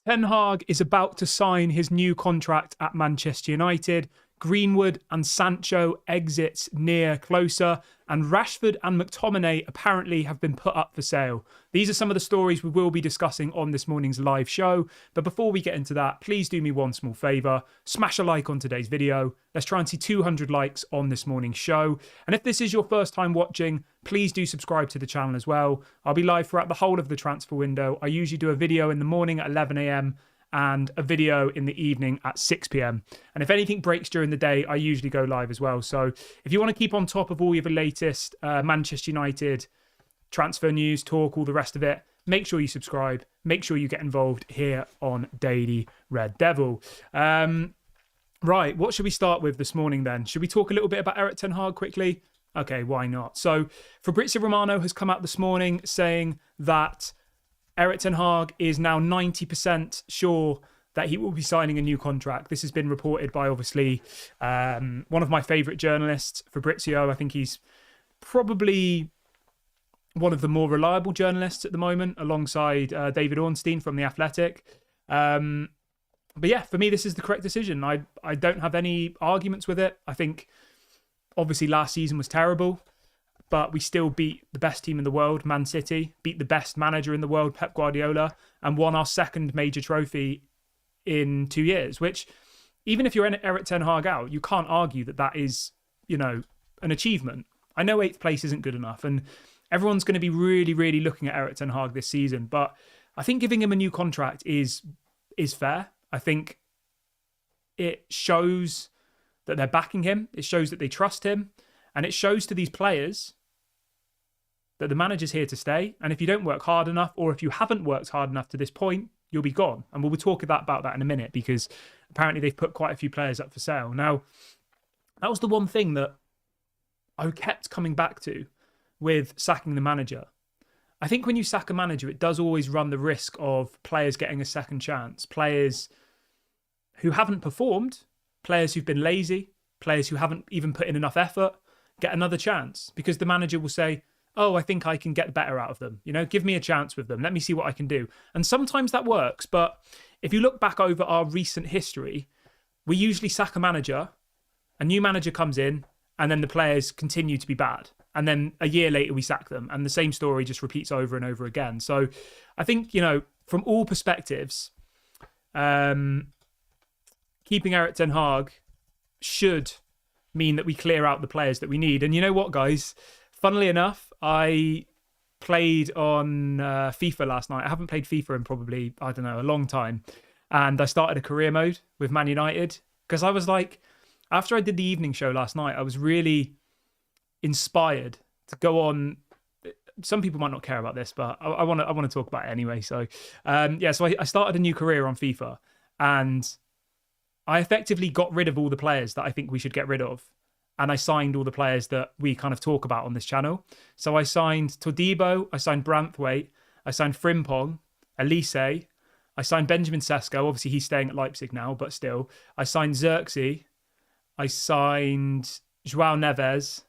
Ten Hag is about to sign his new contract at Manchester United. Greenwood and Sancho exits near closer, and Rashford and McTominay apparently have been put up for sale. These are some of the stories we will be discussing on this morning's live show. But before we get into that, please do me one small favour. Smash a like on today's video. Let's try and see 200 likes on this morning's show. And if this is your first time watching, please do subscribe to the channel as well. I'll be live throughout the whole of the transfer window. I usually do a video in the morning at 11 a.m. and a video in the evening at 6 p.m. And if anything breaks during the day, I usually go live as well. So if you want to keep on top of all of the latest Manchester United transfer news, talk, all the rest of it, make sure you subscribe. Make sure you get involved here on Daily Red Devil. Right, what should we start with this morning then? Should we talk a little bit about Erik ten Hag quickly? Okay, why not? So Fabrizio Romano has come out this morning saying that Erik ten Hag is now 90% sure that he will be signing a new contract. This has been reported by, obviously, one of my favourite journalists, Fabrizio. I think he's probably one of the more reliable journalists at the moment, alongside David Ornstein from The Athletic. But yeah, for me, this is the correct decision. I don't have any arguments with it. I think, obviously, last season was terrible, but we still beat the best team in the world, Man City, beat the best manager in the world, Pep Guardiola, and won our second major trophy in 2 years, which, even if you're Erik ten Hag out, you can't argue that that is, an achievement. I know 8th place isn't good enough, and everyone's going to be really, really looking at Erik ten Hag this season, but I think giving him a new contract is fair. I think it shows that they're backing him. It shows that they trust him. And it shows to these players that the manager's here to stay. And if you don't work hard enough, or if you haven't worked hard enough to this point, you'll be gone. And we'll talk about that in a minute, because apparently they've put quite a few players up for sale. Now, that was the one thing that I kept coming back to with sacking the manager. I think when you sack a manager, it does always run the risk of players getting a second chance. Players who haven't performed, players who've been lazy, players who haven't even put in enough effort, get another chance, because the manager will say, oh, I think I can get better out of them. Give me a chance with them. Let me see what I can do. And sometimes that works. But if you look back over our recent history, we usually sack a manager, a new manager comes in, and then the players continue to be bad. And then a year later, we sack them. And the same story just repeats over and over again. So I think, from all perspectives, keeping Erik ten Hag should mean that we clear out the players that we need. And you know what, guys? Funnily enough, I played on FIFA last night. I haven't played FIFA in probably, a long time. And I started a career mode with Man United, because I was like, after I did the evening show last night, I was really inspired to go on. Some people might not care about this, but I want to talk about it anyway. So, so I started a new career on FIFA, and I effectively got rid of all the players that I think we should get rid of. And I signed all the players that we kind of talk about on this channel. So I signed Todibo, I signed Branthwaite, I signed Frimpong, Elise, I signed Benjamin Sesko. Obviously, he's staying at Leipzig now, but still. I signed Xerxes. I signed João Neves.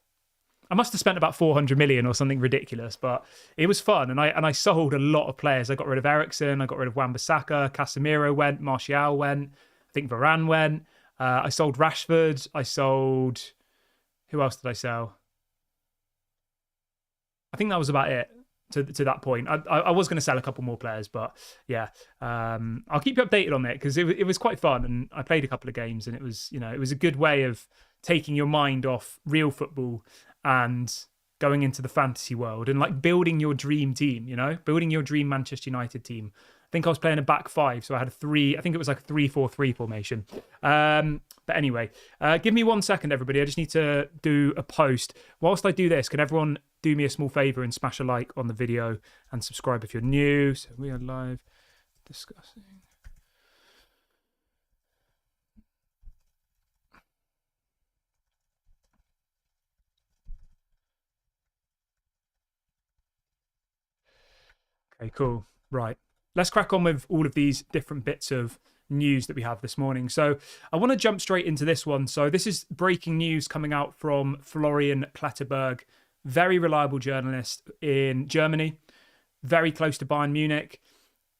I must have spent about 400 million or something ridiculous, but it was fun. And I sold a lot of players. I got rid of Eriksen, I got rid of Wan-Bissaka, Casemiro went, Martial went, I think Varane went. I sold Rashford. I sold... Who else did I sell? I think that was about it to that point. I was going to sell a couple more players, but yeah. I'll keep you updated on it, because it was quite fun, and I played a couple of games, and it was a good way of taking your mind off real football and going into the fantasy world and like building your dream team, building your dream Manchester United team. I think I was playing a back five, so I had I think it was like a 3-4-3 formation. But anyway, give me 1 second, everybody. I just need to do a post. Whilst I do this, can everyone do me a small favour and smash a like on the video and subscribe if you're new? So we are live discussing. Okay, cool. Right. Let's crack on with all of these different bits of news that we have this morning. So I want to jump straight into this one. So this is breaking news coming out from Florian Pletterberg, very reliable journalist in Germany, very close to Bayern Munich.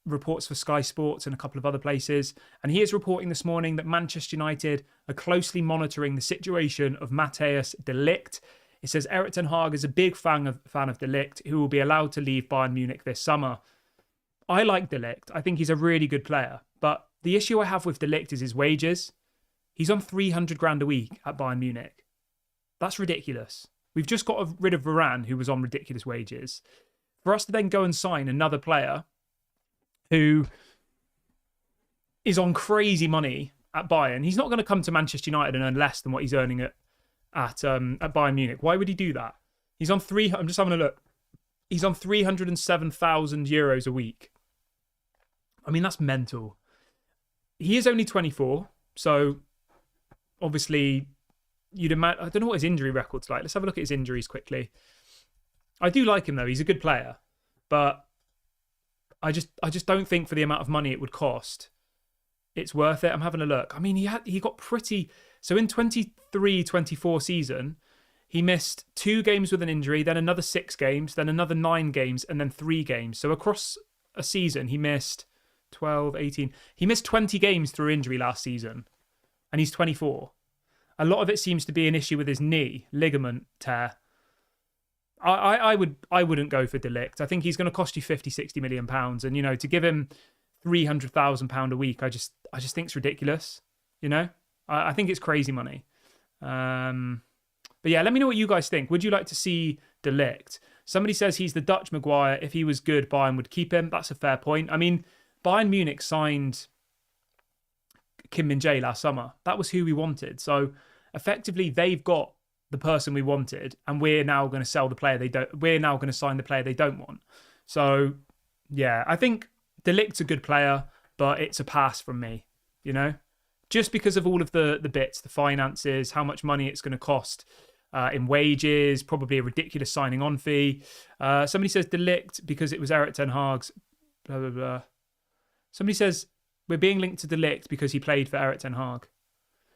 reports for Sky Sports and a couple of other places. And he is reporting this morning that Manchester United are closely monitoring the situation of Matthijs de Ligt. It says Erik ten Hag is a big fan of de Ligt, who will be allowed to leave Bayern Munich this summer. I like de Ligt. I think he's a really good player. But the issue I have with de Ligt is his wages. He's on 300 grand a week at Bayern Munich. That's ridiculous. We've just got rid of Varane, who was on ridiculous wages. For us to then go and sign another player who is on crazy money at Bayern, he's not going to come to Manchester United and earn less than what he's earning at Bayern Munich. Why would he do that? He's on I'm just having a look. He's on 307,000 euros a week. I mean, that's mental. He is only 24, so obviously you'd imagine. I don't know what his injury record's like. Let's have a look at his injuries quickly. I do like him though. He's a good player, but I just don't think for the amount of money it would cost, it's worth it. I'm having a look. I mean, he got pretty. So in 23-24 season, he missed 2 games with an injury, then another 6 games, then another 9 games, and then 3 games. So across a season, he missed 12, 18. He missed 20 games through injury last season, and he's 24. A lot of it seems to be an issue with his knee ligament tear. I wouldn't go for de Ligt. I think he's going to cost you 50, 60 million pounds, and to give him £300,000 a week, I just think it's ridiculous. I think it's crazy money. But yeah, let me know what you guys think. Would you like to see de Ligt? Somebody says he's the Dutch Maguire. If he was good, Bayern would keep him. That's a fair point. I mean, Bayern Munich signed Kim Min-jae last summer. That was who we wanted. So effectively, they've got the person we wanted, and we're now going to sell the player they don't. We're now going to sign the player they don't want. So yeah, I think de Ligt's a good player, but it's a pass from me. Just because of all of the bits, the finances, how much money it's going to cost in wages, probably a ridiculous signing on fee. Somebody says de Ligt because it was Erik ten Hag's. Blah blah blah. Somebody says we're being linked to de Ligt because he played for Erik ten Hag.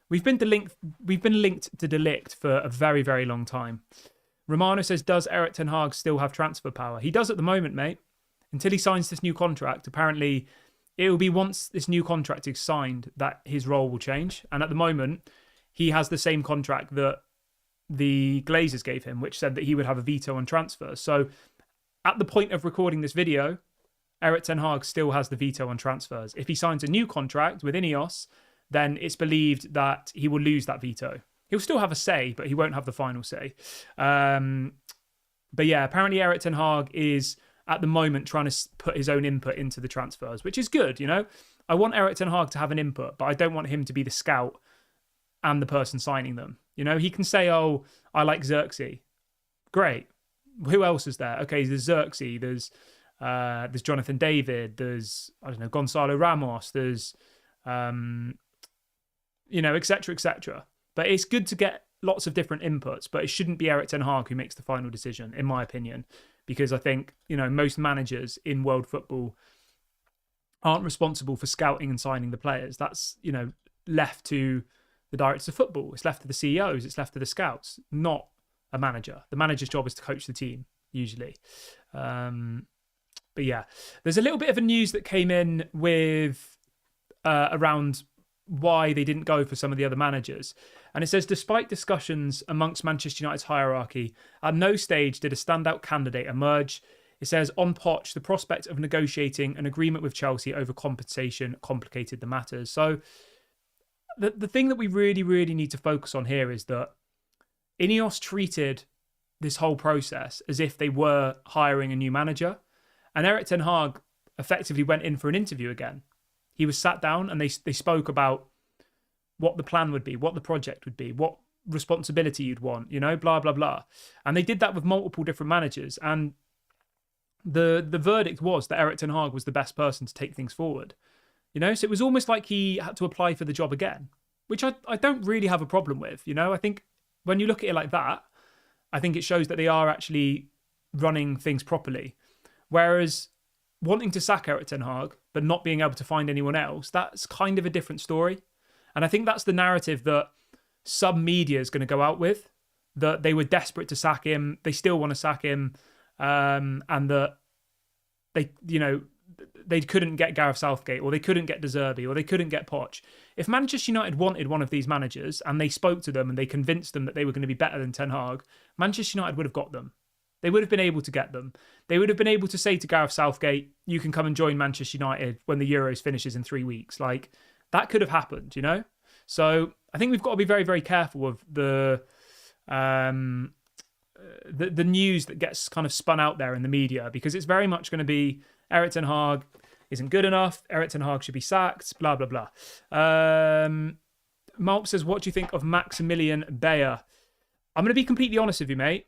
We've been linked to de Ligt for a very, very long time. Romano says, does Erik ten Hag still have transfer power? He does at the moment, mate. Until he signs this new contract, apparently it will be once this new contract is signed that his role will change. And at the moment, he has the same contract that the Glazers gave him, which said that he would have a veto on transfers. So at the point of recording this video, Erik ten Hag still has the veto on transfers. If he signs a new contract with Ineos, then it's believed that he will lose that veto. He'll still have a say, but he won't have the final say. But yeah, apparently Erik ten Hag is at the moment trying to put his own input into the transfers, which is good, I want Erik ten Hag to have an input, but I don't want him to be the scout and the person signing them. He can say, oh, I like Xerxes. Great. Who else is there? Okay, there's Xerxes, there's Jonathan David, there's, Gonzalo Ramos, there's... etc., etc. But it's good to get lots of different inputs, but it shouldn't be Erik ten Hag who makes the final decision, in my opinion, because I think, most managers in world football aren't responsible for scouting and signing the players. That's, left to the directors of football. It's left to the CEOs. It's left to the scouts, not a manager. The manager's job is to coach the team, usually. But yeah, there's a little bit of a news that came in with around why they didn't go for some of the other managers. And it says, despite discussions amongst Manchester United's hierarchy, at no stage did a standout candidate emerge. It says, on Poch, the prospect of negotiating an agreement with Chelsea over compensation complicated the matters. So the thing that we really, really need to focus on here is that Ineos treated this whole process as if they were hiring a new manager. And Erik ten Hag effectively went in for an interview again. He was sat down and they spoke about what the plan would be, what the project would be, what responsibility you'd want, blah, blah, blah. And they did that with multiple different managers. And the verdict was that Erik ten Hag was the best person to take things forward. So it was almost like he had to apply for the job again, which I don't really have a problem with. I think when you look at it like that, I think it shows that they are actually running things properly. Whereas wanting to sack Erik ten Hag, but not being able to find anyone else, that's kind of a different story. And I think that's the narrative that some media is going to go out with, that they were desperate to sack him, they still want to sack him, and that they, they couldn't get Gareth Southgate, or they couldn't get De Zerbi, or they couldn't get Poch. If Manchester United wanted one of these managers and they spoke to them and they convinced them that they were going to be better than Ten Hag, Manchester United would have got them. They would have been able to get them. They would have been able to say to Gareth Southgate, you can come and join Manchester United when the Euros finishes in 3 weeks. Like, that could have happened, you know? So I think we've got to be very, very careful of the news that gets kind of spun out there in the media, because it's very much going to be Erik ten Hag isn't good enough, Erik ten Hag should be sacked, blah, blah, blah. Malp says, what do you think of Maximilian Beier? I'm going to be completely honest with you, mate.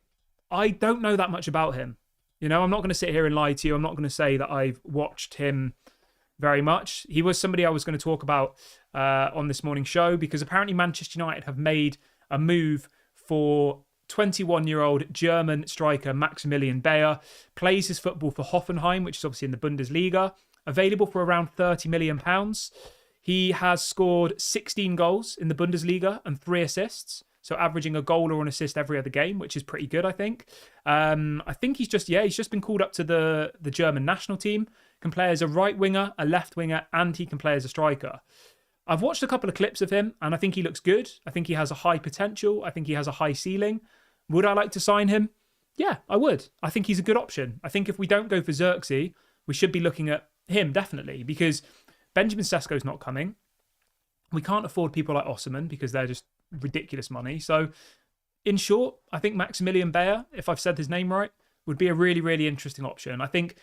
I don't know that much about him. You know, I'm not going to sit here and lie to you. I'm not going to say that I've watched him very much. He was somebody I was going to talk about on this morning's show, because apparently Manchester United have made a move for 21-year-old German striker Maximilian Beier. Plays his football for Hoffenheim, which is obviously in the Bundesliga. Available for around £30 million. He has scored 16 goals in the Bundesliga and 3 assists. So averaging a goal or an assist every other game, which is pretty good, I think. I think he's just been called up to the German national team. Can play as a right winger, a left winger, and he can play as a striker. I've watched a couple of clips of him, and I think he looks good. I think he has a high potential. I think he has a high ceiling. Would I like to sign him? Yeah, I would. I think he's a good option. I think if we don't go for Xerxes, we should be looking at him, definitely, because Benjamin Sesko's not coming. We can't afford people like Osimhen because they're just ridiculous money. So, in short, I think Maximilian Beier, if I've said his name right, would be a really, really interesting option. I think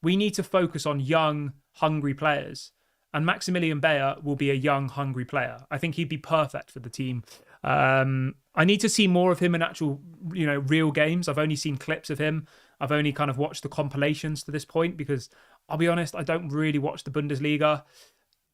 we need to focus on young, hungry players. And Maximilian Beier will be a young, hungry player. I think he'd be perfect for the team. I need to see more of him in actual, real games. I've only seen clips of him. I've only kind of watched the compilations to this point, because I'll be honest, I don't really watch the Bundesliga.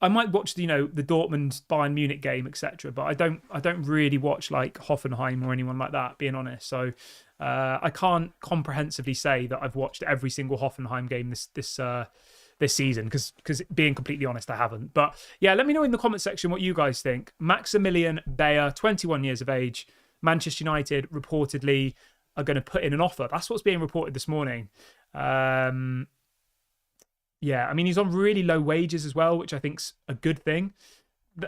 I might watch the Dortmund Bayern Munich game, etc., but I don't really watch like Hoffenheim or anyone like that, being honest. So I can't comprehensively say that I've watched every single Hoffenheim game this season, because being completely honest, I haven't. But yeah, let me know in the comment section what you guys think. Maximilian Beier, 21 years of age, Manchester United reportedly are going to put in an offer. That's what's being reported this morning. Yeah, I mean, he's on really low wages as well, which I think's a good thing.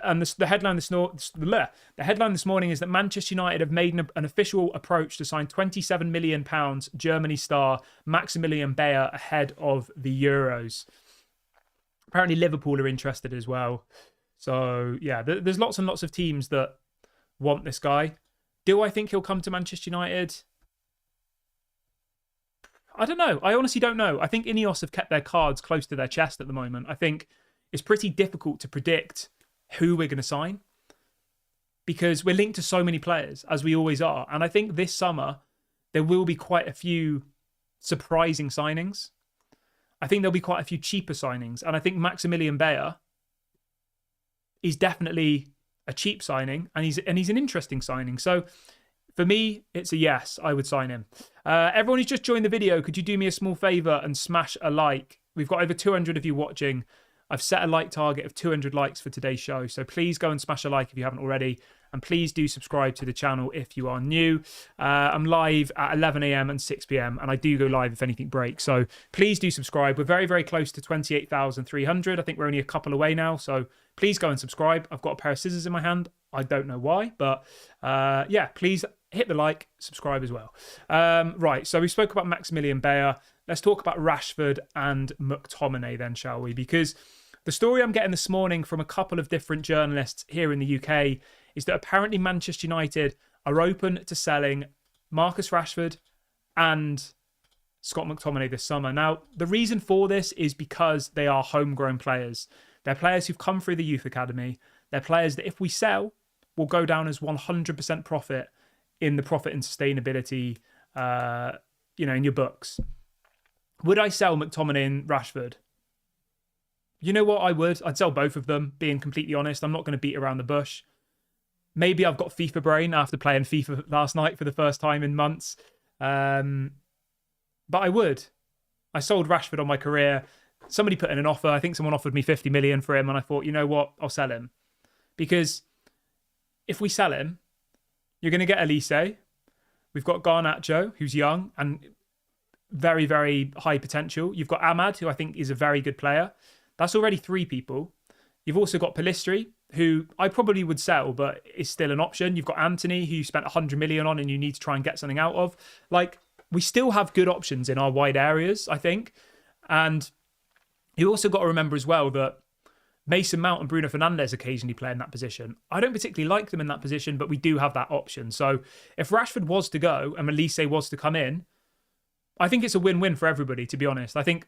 And the headline this morning is that Manchester United have made an official approach to sign £27 million Germany star Maximilian Beier ahead of the Euros. Apparently Liverpool are interested as well. So yeah, there's lots and lots of teams that want this guy. Do I think he'll come to Manchester United? I don't know. I honestly don't know. I think Ineos have kept their cards close to their chest at the moment. I think it's pretty difficult to predict who we're going to sign, because we're linked to so many players, as we always are. And I think this summer there will be quite a few surprising signings. I think there'll be quite a few cheaper signings. And I think Maximilian Beier is definitely a cheap signing, and he's an interesting signing. So for me, it's a yes. I would sign him. Everyone who's just joined the video, could you do me a small favour and smash a like? We've got over 200 of you watching. I've set a like target of 200 likes for today's show. So please go and smash a like if you haven't already. And please do subscribe to the channel if you are new. I'm live at 11 a.m. and 6 p.m. and I do go live if anything breaks. So please do subscribe. We're very, very close to 28,300. I think we're only a couple away now. So please go and subscribe. I've got a pair of scissors in my hand. I don't know why, but yeah, please hit the like, subscribe as well. Right, so we spoke about Maximilian Beier. Let's talk about Rashford and McTominay then, shall we? Because the story I'm getting this morning from a couple of different journalists here in the UK is that apparently Manchester United are open to selling Marcus Rashford and Scott McTominay this summer. Now, the reason for this is because they are homegrown players. They're players who've come through the youth academy. They're players that if we sell, will go down as 100% profit in the profit and sustainability, in your books. Would I sell McTominay and Rashford? You know what? I would. I'd sell both of them, being completely honest. I'm not going to beat around the bush. Maybe I've got FIFA brain after playing FIFA last night for the first time in months. But I would. I sold Rashford on my career. Somebody put in an offer. I think someone offered me 50 million for him. And I thought, you know what? I'll sell him. Because if we sell him, you're going to get Elise. We've got Garnacho, who's young and very, very high potential. You've got Ahmad, who I think is a very good player. That's already 3 people. You've also got Pellistri, who I probably would sell, but is still an option. You've got Anthony, who you spent 100 million on and you need to try and get something out of. Like, we still have good options in our wide areas, I think. And you also got to remember as well that Mason Mount and Bruno Fernandes occasionally play in that position. I don't particularly like them in that position, but we do have that option. So if Rashford was to go and Elise was to come in, I think it's a win-win for everybody, to be honest. I think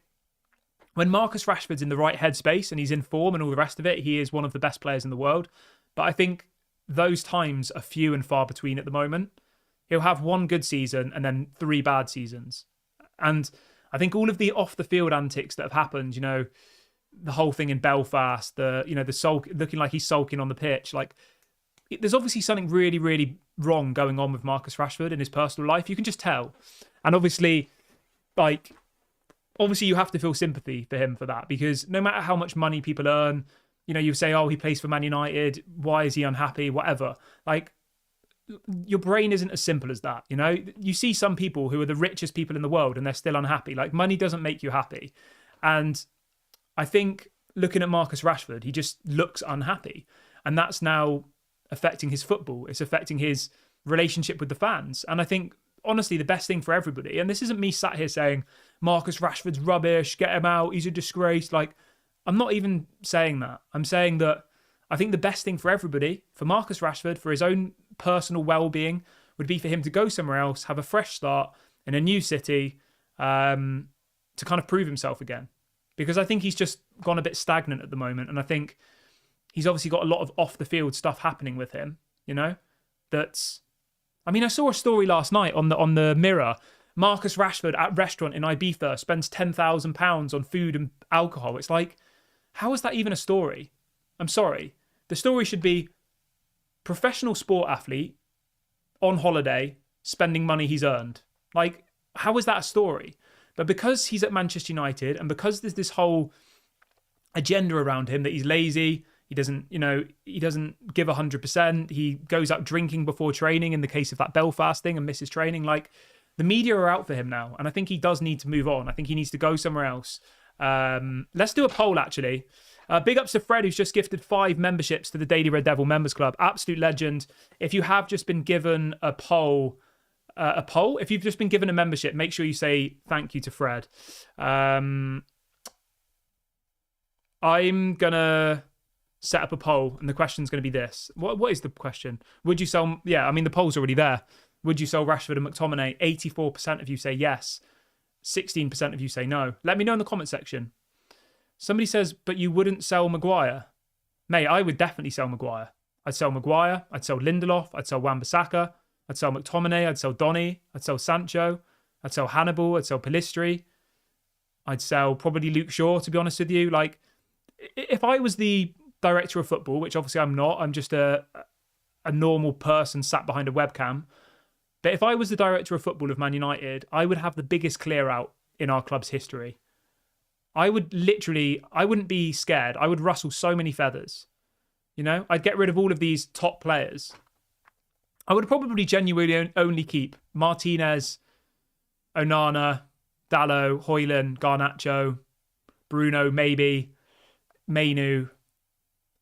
when Marcus Rashford's in the right headspace and he's in form and all the rest of it, he is one of the best players in the world. But I think those times are few and far between at the moment. He'll have 1 good season and then 3 bad seasons. And I think all of the off-the-field antics that have happened, you know, the whole thing in Belfast, the sulk, looking like he's sulking on the pitch, like, there's obviously something really, really wrong going on with Marcus Rashford in his personal life. You can just tell. And obviously you have to feel sympathy for him for that, because no matter how much money people earn, you know, you say, oh, he plays for Man United, why is he unhappy, whatever. Like, your brain isn't as simple as that, you know? You see some people who are the richest people in the world and they're still unhappy. Like, money doesn't make you happy. And I think looking at Marcus Rashford, he just looks unhappy. And that's now affecting his football. It's affecting his relationship with the fans. And I think, honestly, the best thing for everybody, and this isn't me sat here saying, Marcus Rashford's rubbish, get him out, he's a disgrace. Like, I'm not even saying that. I'm saying that I think the best thing for everybody, for Marcus Rashford, for his own personal well-being, would be for him to go somewhere else, have a fresh start in a new city, to kind of prove himself again. Because I think he's just gone a bit stagnant at the moment. And I think he's obviously got a lot of off-the-field stuff happening with him, you know? I saw a story last night on the Mirror. Marcus Rashford at restaurant in Ibiza spends £10,000 on food and alcohol. It's like, how is that even a story? I'm sorry. The story should be professional sport athlete on holiday spending money he's earned. Like, how is that a story? But because he's at Manchester United and because there's this whole agenda around him that he's lazy, he doesn't give 100%. He goes out drinking before training in the case of that Belfast thing and misses training. Like, the media are out for him now. And I think he does need to move on. I think he needs to go somewhere else. Let's do a poll, actually. Big ups to Fred, who's just gifted 5 memberships to the Daily Red Devil Members Club. Absolute legend. If you have just been given a poll, if you've just been given a membership, make sure you say thank you to Fred. I'm going to set up a poll, and the question's going to be this. What is the question? Would you sell... Yeah, I mean, the poll's already there. Would you sell Rashford and McTominay? 84% of you say yes. 16% of you say no. Let me know in the comment section. Somebody says, but you wouldn't sell Maguire. Mate, I would definitely sell Maguire. I'd sell Maguire. I'd sell Lindelof. I'd sell Wan-Bissaka. I'd sell McTominay. I'd sell Donny. I'd sell Sancho. I'd sell Hannibal. I'd sell Pellistri. I'd sell probably Luke Shaw, to be honest with you. Like, if I was the director of football, which obviously I'm not, I'm just a normal person sat behind a webcam. But if I was the director of football of Man United, I would have the biggest clear out in our club's history. I wouldn't be scared. I would rustle so many feathers. You know, I'd get rid of all of these top players. I would probably genuinely only keep Martinez, Onana, Dalot, Højlund, Garnacho, Bruno, maybe, Mainu,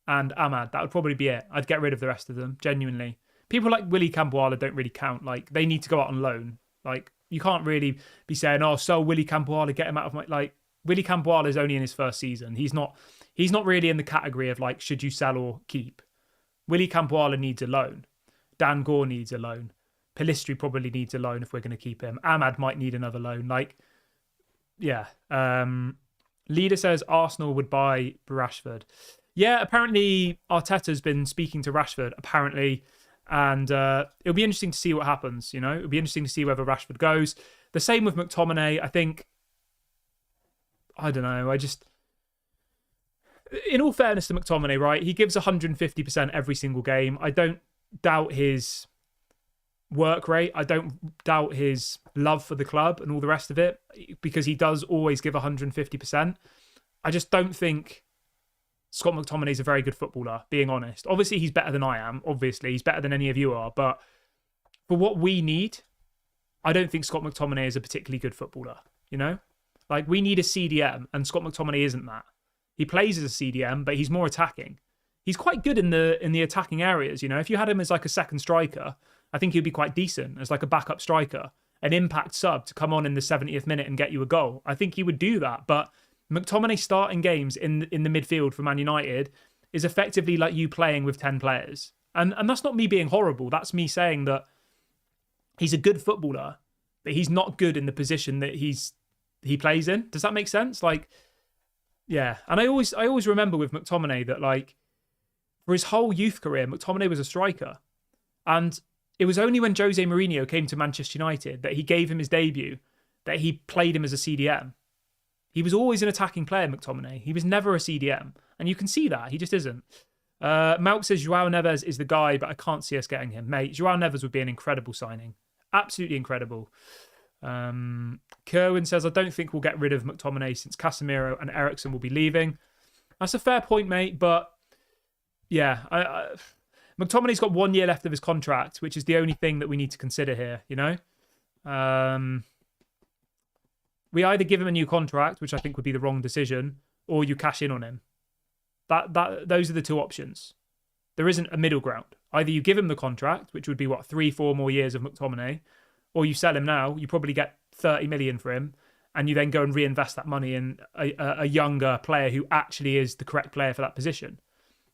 and Ahmad. That would probably be it. I'd get rid of the rest of them, genuinely. People like Willy Campoala don't really count. Like, they need to go out on loan. Like, you can't really be saying, oh, sell Willy Campoala, get him out of my... Like, Willy Campoala is only in his first season. He's not really in the category of, like, should you sell or keep. Willy Campoala needs a loan. Dan Gore needs a loan. Pellistri probably needs a loan if we're going to keep him. Ahmad might need another loan. Like, yeah. Leader says Arsenal would buy Rashford. Yeah, apparently Arteta's been speaking to Rashford, apparently. And it'll be interesting to see what happens, you know? It'll be interesting to see whether Rashford goes. The same with McTominay. I don't know. In all fairness to McTominay, right? He gives 150% every single game. I don't doubt his work rate. I don't doubt his love for the club and all the rest of it, because he does always give 150%. I just don't think Scott McTominay is a very good footballer, being honest. Obviously, he's better than I am. Obviously, he's better than any of you are. But for what we need, I don't think Scott McTominay is a particularly good footballer. you know? Like, we need a CDM, and Scott McTominay isn't that. He plays as a CDM, but he's more attacking. He's quite good in the attacking areas, you know? If you had him as like a second striker, I think he'd be quite decent as like a backup striker, an impact sub to come on in the 70th minute and get you a goal. I think he would do that, but McTominay starting games in the midfield for Man United is effectively like you playing with 10 players. And that's not me being horrible. That's me saying that he's a good footballer, but he's not good in the position that he plays in. Does that make sense? Like, yeah. And I always remember with McTominay that, like, for his whole youth career, McTominay was a striker. And it was only when Jose Mourinho came to Manchester United that he gave him his debut, that he played him as a CDM. He was always an attacking player, McTominay. He was never a CDM. And you can see that. He just isn't. Malk says Joao Neves is the guy, but I can't see us getting him. Mate, Joao Neves would be an incredible signing. Absolutely incredible. Kerwin says, I don't think we'll get rid of McTominay since Casemiro and Eriksen will be leaving. That's a fair point, mate, but yeah, McTominay's got 1 year left of his contract, which is the only thing that we need to consider here, you know? We either give him a new contract, which I think would be the wrong decision, or you cash in on him. Those are the two options. There isn't a middle ground. Either you give him the contract, which would be, 3-4 more years of McTominay, or you sell him now, you probably get 30 million for him, and you then go and reinvest that money in a younger player who actually is the correct player for that position.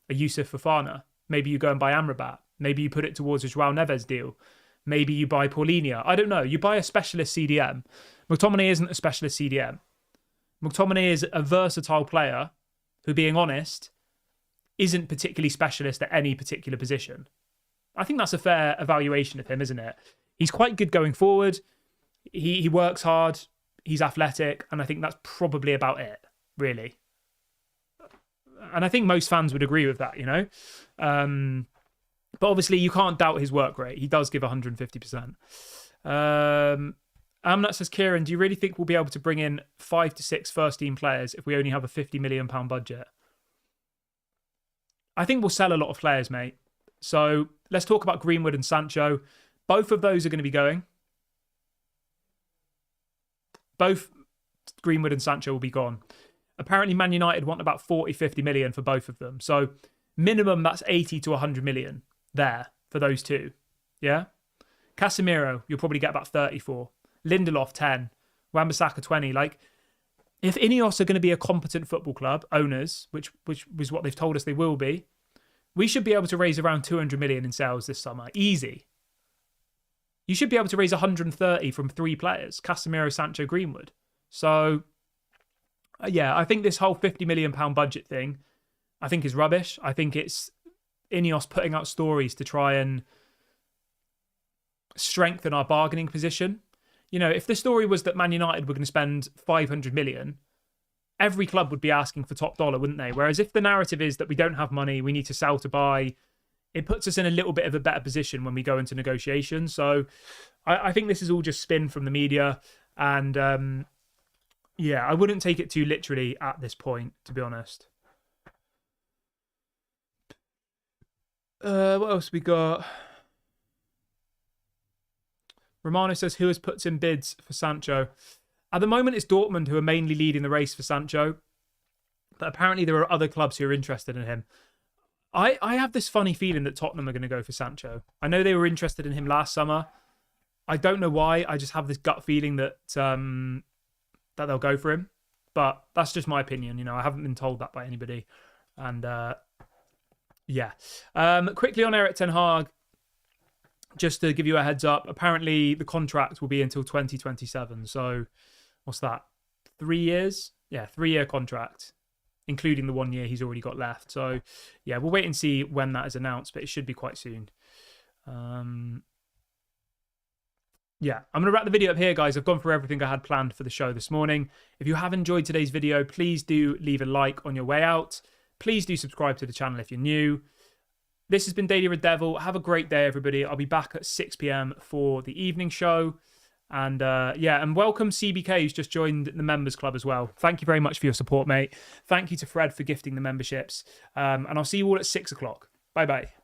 A Yusuf Fofana. Maybe you go and buy Amrabat. Maybe you put it towards a Joao Neves deal. Maybe you buy Paulinho. I don't know. You buy a specialist CDM. McTominay isn't a specialist CDM. McTominay is a versatile player who, being honest, isn't particularly specialist at any particular position. I think that's a fair evaluation of him, isn't it? He's quite good going forward. He works hard. He's athletic. And I think that's probably about it, really. And I think most fans would agree with that, you know? But obviously, you can't doubt his work rate. He does give 150%. Amnat says, Kieran, do you really think we'll be able to bring in 5 to 6 first-team players if we only have a £50 million budget? I think we'll sell a lot of players, mate. So let's talk about Greenwood and Sancho. Both of those are going to be going. Both Greenwood and Sancho will be gone. Apparently, Man United want about 40, 50 million for both of them. So minimum, that's 80 to 100 million there for those two. Yeah? Casemiro, you'll probably get about 34. Lindelof, 10. Wan-Bissaka, 20. Like, if Ineos are going to be a competent football club, owners, which was what they've told us they will be, we should be able to raise around 200 million in sales this summer. Easy. You should be able to raise 130 from 3 players. Casemiro, Sancho, Greenwood. So, yeah, I think this whole £50 million budget thing, I think is rubbish. I think it's Ineos putting out stories to try and strengthen our bargaining position. You know, if the story was that Man United were going to spend 500 million, every club would be asking for top dollar, wouldn't they? Whereas if the narrative is that we don't have money, we need to sell to buy, it puts us in a little bit of a better position when we go into negotiations. So I think this is all just spin from the media. And yeah, I wouldn't take it too literally at this point, to be honest. What else we got? Romano says, who has put in bids for Sancho? At the moment, it's Dortmund who are mainly leading the race for Sancho. But apparently there are other clubs who are interested in him. I have this funny feeling that Tottenham are going to go for Sancho. I know they were interested in him last summer. I don't know why. I just have this gut feeling that that they'll go for him. But that's just my opinion. You know, I haven't been told that by anybody. And yeah. Quickly on Erik ten Hag. Just to give you a heads up, apparently the contract will be until 2027. So, what's that? 3 years? Yeah, 3-year contract, including the 1 year he's already got left. So, yeah, we'll wait and see when that is announced, but it should be quite soon. Yeah, I'm going to wrap the video up here, guys. I've gone through everything I had planned for the show this morning. If you have enjoyed today's video, please do leave a like on your way out. Please do subscribe to the channel if you're new. This has been Daily Red Devil. Have a great day, everybody. I'll be back at 6 p.m. for the evening show. And yeah, and welcome CBK, who's just joined the members club as well. Thank you very much for your support, mate. Thank you to Fred for gifting the memberships. And I'll see you all at 6 o'clock. Bye-bye.